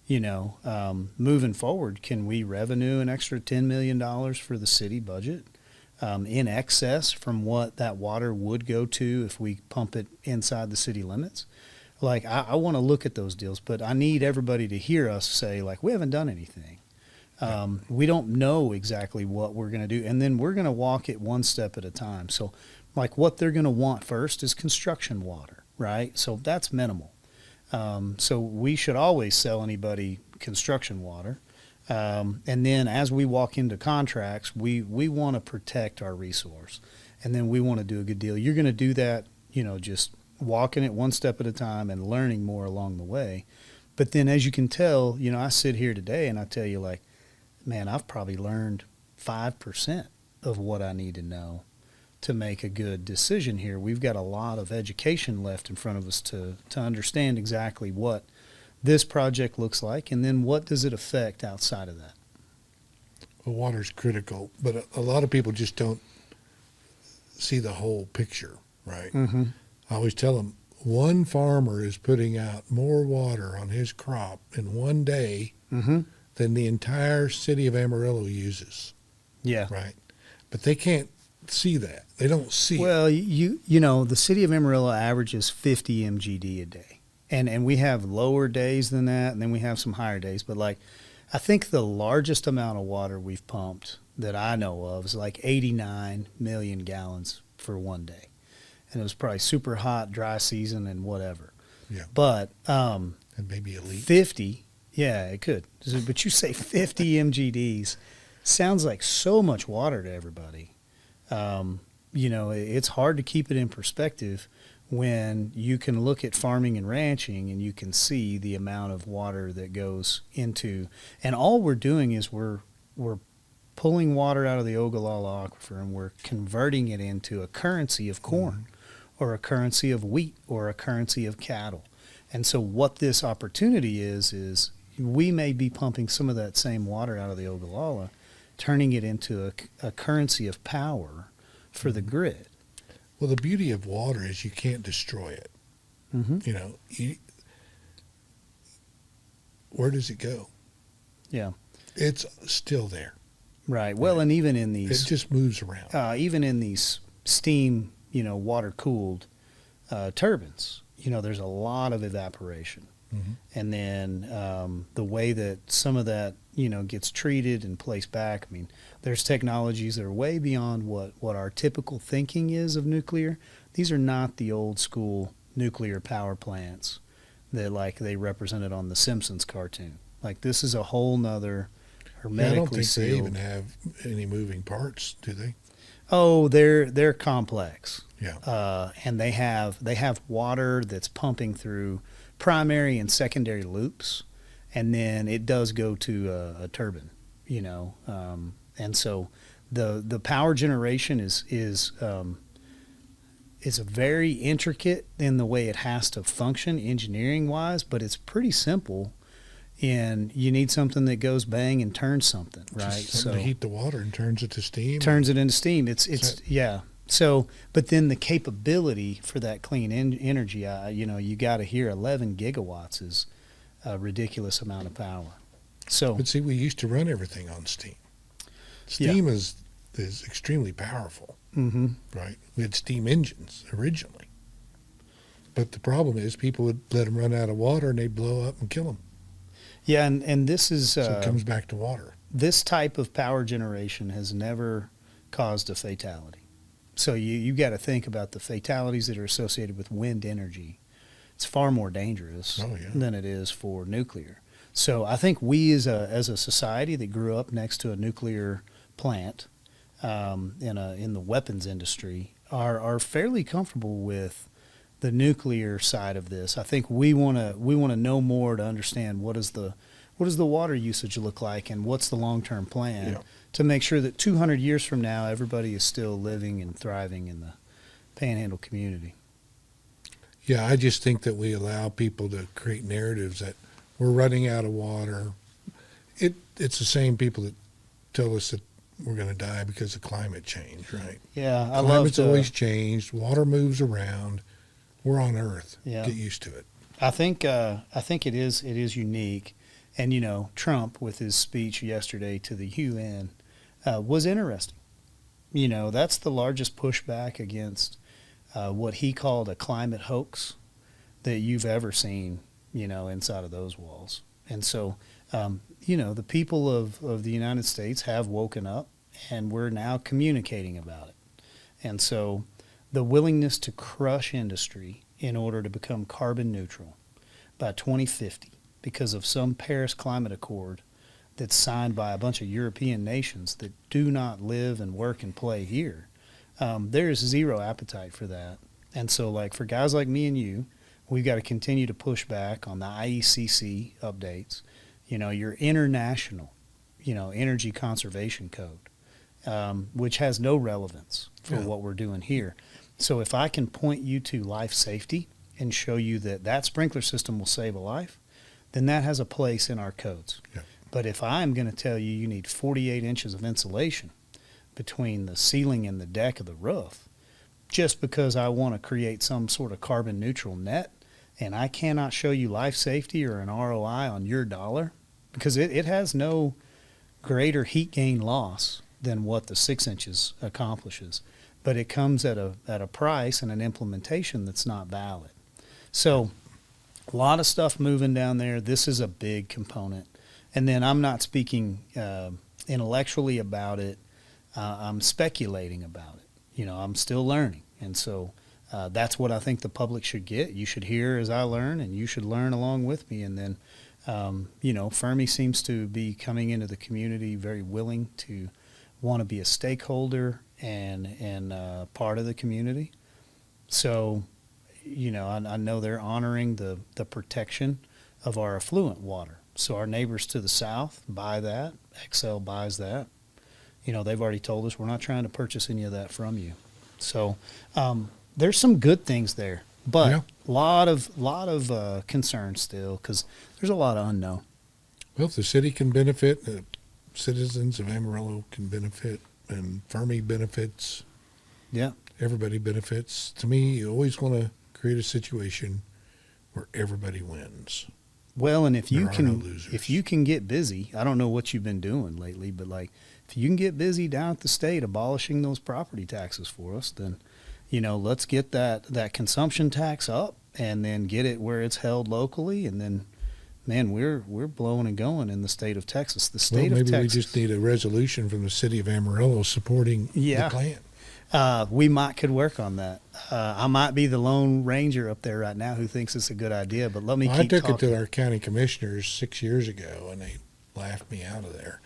S2: Moving forward, can we revenue an extra $10 million for the city budget in excess from what that water would go to if we pump it inside the city limits? Like, I want to look at those deals, but I need everybody to hear us say, like, we haven't done anything. We don't know exactly what we're going to do, and then we're going to walk it one step at a time. So, like, what they're going to want first is construction water, right? So that's minimal. So we should always sell anybody construction water. And then as we walk into contracts, we want to protect our resource, and then we want to do a good deal. You're going to do that, just walking it one step at a time and learning more along the way. But then, as you can tell, I sit here today and I tell you, like, man, I've probably learned 5% of what I need to know to make a good decision here. We've got a lot of education left in front of us to understand exactly what this project looks like, and then what does it affect outside of that.
S1: Well, water's critical, but a lot of people just don't see the whole picture, right?
S2: Mm-hmm.
S1: I always tell them, one farmer is putting out more water on his crop in one day
S2: Mm-hmm.
S1: than the entire city of Amarillo uses,
S2: Yeah.
S1: right? But they can't see that. They don't see it.
S2: Well, the city of Amarillo averages 50 MGD a day. And we have lower days than that, and then we have some higher days. But, like, I think the largest amount of water we've pumped that I know of is like 89 million gallons for one day. And it was probably super hot, dry season, and whatever.
S1: Yeah.
S2: But
S1: And maybe a leak.
S2: 50, yeah, it could. But you say 50 MGDs sounds like so much water to everybody. It's hard to keep it in perspective when you can look at farming and ranching and you can see the amount of water that goes into, and all we're doing is we're pulling water out of the Ogallala Aquifer and we're converting it into a currency of corn or a currency of wheat or a currency of cattle. And so what this opportunity is we may be pumping some of that same water out of the Ogallala, turning it into a currency of power for the grid.
S1: Well, the beauty of water is you can't destroy it.
S2: Mm-hmm.
S1: Where does it go?
S2: Yeah.
S1: It's still there.
S2: Right. Well,
S1: Right.
S2: and even in these,
S1: It just moves around.
S2: even in these steam, water cooled turbines, there's a lot of evaporation.
S1: Mm-hmm.
S2: And then the way that some of that, gets treated and placed back, I mean, there's technologies that are way beyond what our typical thinking is of nuclear. These are not the old school nuclear power plants that, like, they represented on the Simpsons cartoon. Like, this is a whole nother hermetically
S1: I don't think
S2: sealed.
S1: they even have any moving parts, do they?
S2: Oh, they're complex.
S1: Yeah.
S2: And they have water that's pumping through primary and secondary loops, and then it does go to a turbine, and so the power generation is very intricate in the way it has to function engineering wise, but it's pretty simple. And you need something that goes bang and turns something, right?
S1: Just something to heat the water and turns it to steam.
S2: Turns it into steam. It's yeah. So, but then the capability for that clean energy, you got to hear 11 gigawatts is a ridiculous amount of power. So,
S1: But see, we used to run everything on steam. Steam is extremely powerful,
S2: mm-hmm.
S1: right? We had steam engines originally. But the problem is people would let them run out of water and they'd blow up and kill them.
S2: Yeah, and this is
S1: So it comes back to water.
S2: This type of power generation has never caused a fatality. So you got to think about the fatalities that are associated with wind energy. It's far more dangerous than it is for nuclear. So I think we as a society that grew up next to a nuclear plant in the weapons industry are fairly comfortable with the nuclear side of this. I think we want to know more to understand what does the water usage look like and what's the long-term plan to make sure that 200 years from now everybody is still living and thriving in the Panhandle community.
S1: Yeah, I just think that we allow people to create narratives that we're running out of water. It's the same people that tell us that we're going to die because of climate change, right?
S2: Yeah, I love
S1: Climate's
S2: to.
S1: always changed. Water moves around. We're on Earth.
S2: Yeah.
S1: Get used to it.
S2: I think it is unique, and Trump with his speech yesterday to the UN was interesting. That's the largest pushback against what he called a climate hoax that you've ever seen, inside of those walls. And so, the people of the United States have woken up, and we're now communicating about it. And so the willingness to crush industry in order to become carbon neutral by 2050 because of some Paris Climate Accord that's signed by a bunch of European nations that do not live and work and play here. There is zero appetite for that. And so, like, for guys like me and you, we've got to continue to push back on the IECC updates, your international, energy conservation code, which has no relevance for what we're doing here. So if I can point you to life safety and show you that sprinkler system will save a life, then that has a place in our codes.
S1: Yeah.
S2: But if I'm going to tell you need 48 inches of insulation between the ceiling and the deck of the roof, just because I want to create some sort of carbon neutral net, and I cannot show you life safety or an ROI on your dollar, because it has no greater heat gain loss than what the 6 inches accomplishes, but it comes at a price and an implementation that's not valid. So a lot of stuff moving down there. This is a big component. And then I'm not speaking intellectually about it. I'm speculating about it. I'm still learning. And so that's what I think the public should get. You should hear as I learn, and you should learn along with me. And then, Fermi seems to be coming into the community very willing to want to be a stakeholder and part of the community. So, I know they're honoring the protection of our affluent water. So our neighbors to the south buy that. Excel buys that. They've already told us we're not trying to purchase any of that from you. So there's some good things there, but a lot of concern still because there's a lot of unknown.
S1: Well, if the city can benefit, the citizens of Amarillo can benefit, and Fermi benefits.
S2: Yeah.
S1: Everybody benefits. To me, you always want to create a situation where everybody wins.
S2: Well, and if you
S1: no
S2: can get busy, I don't know what you've been doing lately, but like if you can get busy down at the state abolishing those property taxes for us, then let's get that consumption tax up and then get it where it's held locally, and then man, we're blowing and going in the state of Texas. The state of Texas.
S1: Maybe we just need a resolution from the city of Amarillo supporting the plan.
S2: We could work on that. I might be the lone ranger up there right now who thinks it's a good idea, but let me keep talking.
S1: I took it to our county commissioners 6 years ago, and they laughed me out of there.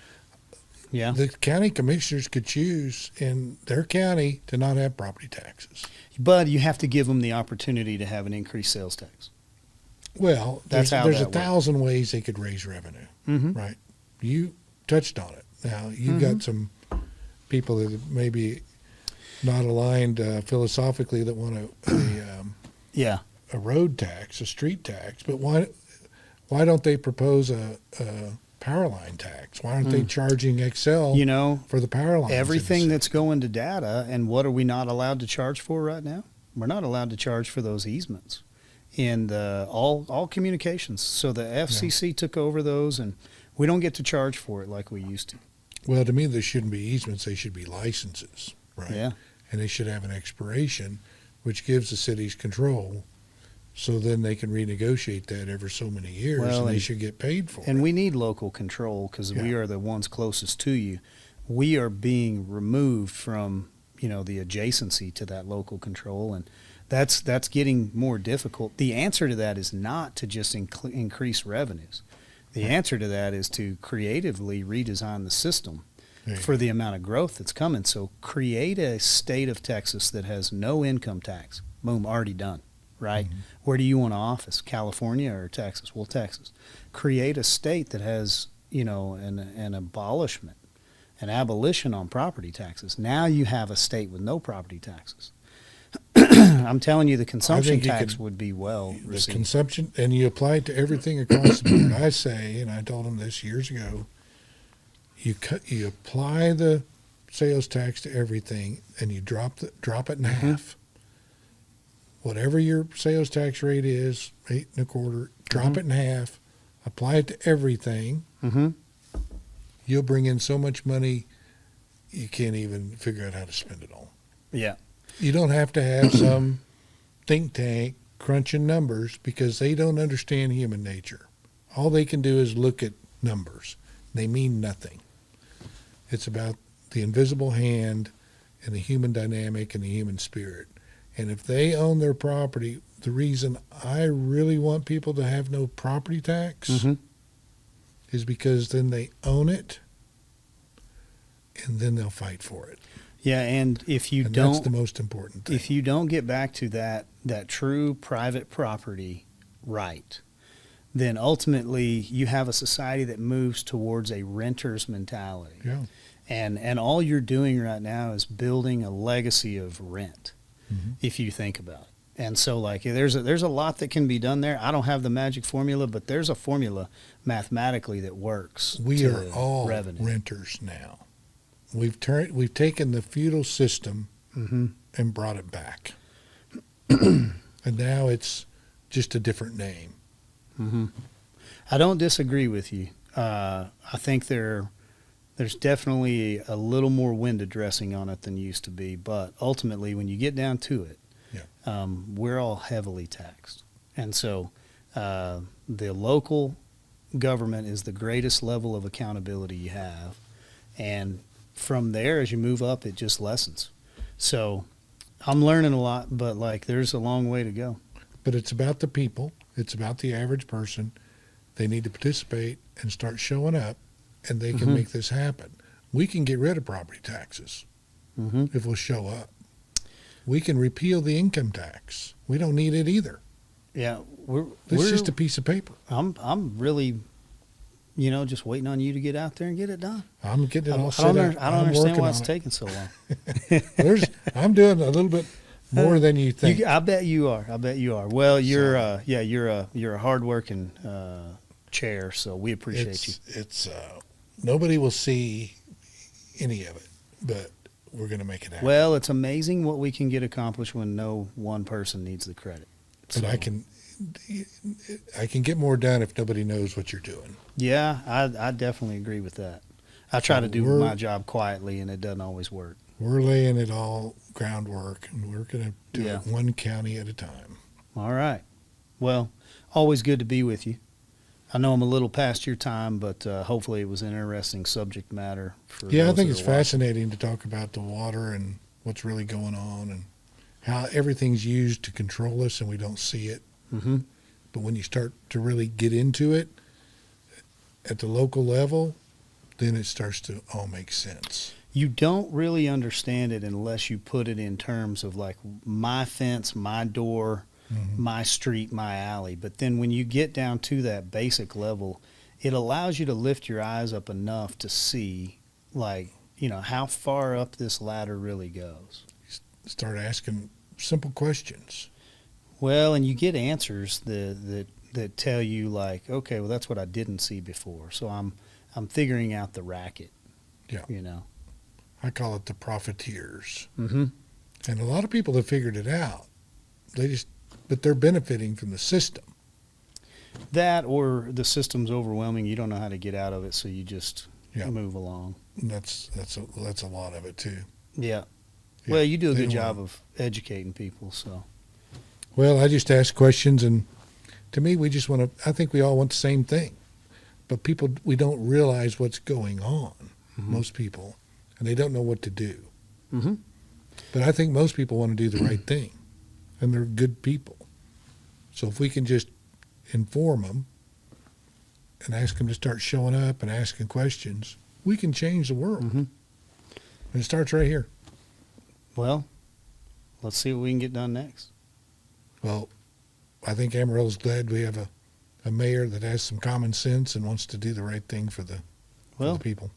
S2: Yeah.
S1: The county commissioners could choose in their county to not have property taxes.
S2: But you have to give them the opportunity to have an increased sales tax.
S1: Well, there's 1,000 ways they could raise revenue, right? You touched on it. Now, you've got some people that maybe not aligned philosophically that want a road tax, a street tax, but why don't they propose a power line tax? Why aren't they charging Excel for the power lines?
S2: Everything that's going to data, and what are we not allowed to charge for right now? We're not allowed to charge for those easements in all communications. So the FCC took over those, and we don't get to charge for it like we used to.
S1: Well, to me, there shouldn't be easements. They should be licenses, right?
S2: Yeah.
S1: And they should have an expiration, which gives the cities control. So then they can renegotiate that every so many years, and they should get paid for it.
S2: And we need local control because we are the ones closest to you. We are being removed from, the adjacency to that local control, and that's getting more difficult. The answer to that is not to just increase revenues. The answer to that is to creatively redesign the system for the amount of growth that's coming. So create a state of Texas that has no income tax. Boom, already done, right? Where do you want to office, California or Texas? Well, Texas. Create a state that has, an abolition on property taxes. Now you have a state with no property taxes. I'm telling you, the consumption
S1: think you
S2: tax
S1: could-
S2: would be well
S1: The
S2: received.
S1: consumption, and you apply it to everything across the board. I say, and I told them this years ago, you apply the sales tax to everything, and you drop it in half. Whatever your sales tax rate is, 8.25, drop it in half, apply it to everything.
S2: Mm-hmm.
S1: You'll bring in so much money, you can't even figure out how to spend it all.
S2: Yeah.
S1: You don't have to have some think tank crunching numbers because they don't understand human nature. All they can do is look at numbers. They mean nothing. It's about the invisible hand and the human dynamic and the human spirit. And if they own their property, the reason I really want people to have no property tax is because then they own it and then they'll fight for it.
S2: Yeah, and if you
S1: And
S2: don't,
S1: that's the most important thing.
S2: if you don't get back to that true private property right, then ultimately you have a society that moves towards a renter's mentality.
S1: Yeah.
S2: And all you're doing right now is building a legacy of rent,
S1: Mhm.
S2: if you think about it. And so, like, there's a lot that can be done there. I don't have the magic formula, but there's a formula mathematically that works.
S1: We
S2: to
S1: are all
S2: revenue.
S1: renters now. We've taken the feudal system
S2: Mm-hmm.
S1: and brought it back. And now it's just a different name.
S2: Mm-hmm. I don't disagree with you. I think there's definitely a little more window dressing on it than used to be, but ultimately, when you get down to it, we're all heavily taxed. And so the local government is the greatest level of accountability you have. And from there, as you move up, it just lessens. So I'm learning a lot, but like there's a long way to go.
S1: But it's about the people. It's about the average person. They need to participate and start showing up, and they can
S2: Mhm.
S1: make this happen. We can get rid of property taxes
S2: Mm-hmm.
S1: if we'll show up. We can repeal the income tax. We don't need it either.
S2: Yeah,
S1: It's just a piece of paper.
S2: I'm really, just waiting on you to get out there and get it done.
S1: I'm getting it all
S2: I
S1: set
S2: don't,
S1: up.
S2: I don't
S1: I'm
S2: understand
S1: working
S2: why
S1: on
S2: it's
S1: it.
S2: taking so long.
S1: I'm doing a little bit more than you think.
S2: I bet you are. I bet you are. Well, you're you're a hardworking chair, so we appreciate you.
S1: It's nobody will see any of it, but we're going to make it happen.
S2: Well, it's amazing what we can get accomplished when no one person needs the credit.
S1: But I can get more done if nobody knows what you're doing.
S2: Yeah, I definitely agree with that. I try
S1: So
S2: to do
S1: we're-
S2: my job quietly, and it doesn't always work.
S1: We're laying it all groundwork, and we're going to do
S2: Yeah.
S1: it one county at a time.
S2: All right. Well, always good to be with you. I know I'm a little past your time, but hopefully it was an interesting subject matter. For
S1: Yeah, I
S2: those
S1: think
S2: that
S1: it's
S2: are watching.
S1: fascinating to talk about the water and what's really going on and how everything's used to control us and we don't see it.
S2: Mm-hmm.
S1: But when you start to really get into it at the local level, then it starts to all make sense.
S2: You don't really understand it unless you put it in terms of like my fence, my door, my street, my alley. But then when you get down to that basic level, it allows you to lift your eyes up enough to see, like, how far up this ladder really goes.
S1: Start asking simple questions.
S2: Well, and you get answers that tell you like, okay, well, that's what I didn't see before. So I'm figuring out the racket.
S1: Yeah. I call it the profiteers.
S2: Mm-hmm.
S1: And a lot of people have figured it out. But they're benefiting from the system.
S2: That or the system's overwhelming. You don't know how to get out of it, so you just
S1: Yeah.
S2: move along.
S1: And that's a lot of it too.
S2: Yeah.
S1: Yeah,
S2: Well, you do a
S1: they
S2: good
S1: don't
S2: job
S1: wanna-
S2: of educating people. So
S1: Well, I just ask questions, and to me, we just want to. I think we all want the same thing, but we don't realize what's going on. Most people, and they don't know what to do.
S2: Mhm.
S1: But I think most people want to do the right thing, and they're good people. So if we can just inform them and ask them to start showing up and asking questions, we can change the world.
S2: Mhm.
S1: And it starts right here.
S2: well, let's see what we can get done next.
S1: Well, I think Amarillo's glad we have a mayor that has some common sense and wants to do the right thing for the
S2: Well,
S1: people.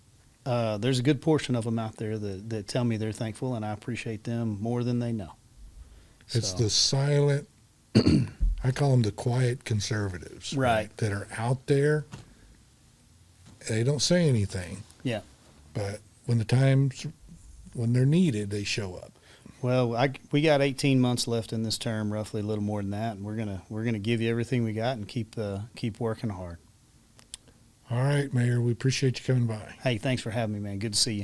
S2: there's a good portion of them out there that tell me they're thankful, and I appreciate them more than they know.
S1: It's
S2: So,
S1: the silent, I call them the quiet conservatives.
S2: Right.
S1: That are out there. They don't say anything.
S2: Yeah.
S1: But when they're needed, they show up.
S2: Well, we got 18 months left in this term, roughly a little more than that, and we're gonna give you everything we got and keep working hard.
S1: All right, Mayor, we appreciate you coming by.
S2: Hey, thanks for having me, man. Good to see you.